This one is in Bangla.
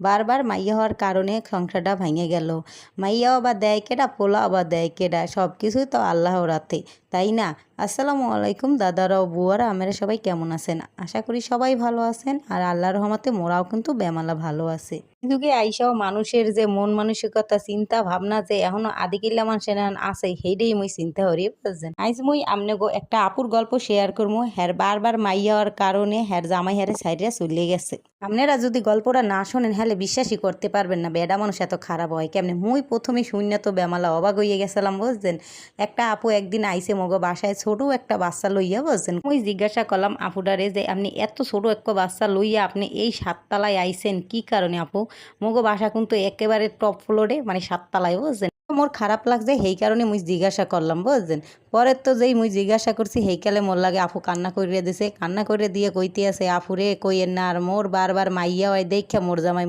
বারবার মাইয়া হওয়ার কারণে সংসারটা ভেঙে গেল। মাইয়াও আবার দেয় কেডা, পোলা আবার দেয় কেডা, সব কিছুই তো আল্লাহর হাতে, তাই না? আসসালামু আলাইকুম দাদারাও বুয়ারা, আপনারা সবাই কেমন আছেন? আশা করি সবাই ভালো আছেন, আর আল্লাহর রহমতে মোরাও কিন্তু বেমালা ভালো আছে। যুগে আইসাও মানুষের যে মন মানসিকতা চিন্তা ভাবনা যে এখনো আদিকিল্লা মানুষের আছে, সেইটাই মুই চিন্তা করি, বুঝছেন? আইজ মুই আমনেগো একটা আপুর গল্প শেয়ার করবো। হ্যার বারবার মাইয়া হওয়ার কারণে হ্যার জামাই হ্যারে সাইডে চলে গেছে। আপনারা যদি গল্পটা না শোনেন হলে বিশ্বাসই করতে পারবেন না বেডা মানুষ এত খারাপ হয় কেমনে। মুই প্রথমে শূন্য তো বেমালা অবাক হইয়া গেছিলাম, বুঝছেন? একটা আপু একদিন আইসে মগো বাসায় ছোট একটা বাচ্চা লইয়া, বুঝছেন? মুই জিজ্ঞাসা করলাম আপুটারে যে আপনি এত ছোট একটা বাচ্চা লইয়া আপনি এই 7 তলায় আইসেন কি কারণে আপু? মগো বাসা কিন্তু একেবারে টপ ফ্লোরে, মানে 7 তলায়, বুঝছেন? মোর খারাপ লাগছে সেই কারণে মুই জিজ্ঞাসা করলাম, বুঝছেন? পরের তো যেই মুই জিজ্ঞাসা করছি সেইকালে মোর লাগে আপু কান্না করিয়ে দিছে। কান্না করে দিয়ে কইতে আছে, আপুরে কইয়েন না, আর মোর বারবার মাইয়া হয় দেখা মোর জামাই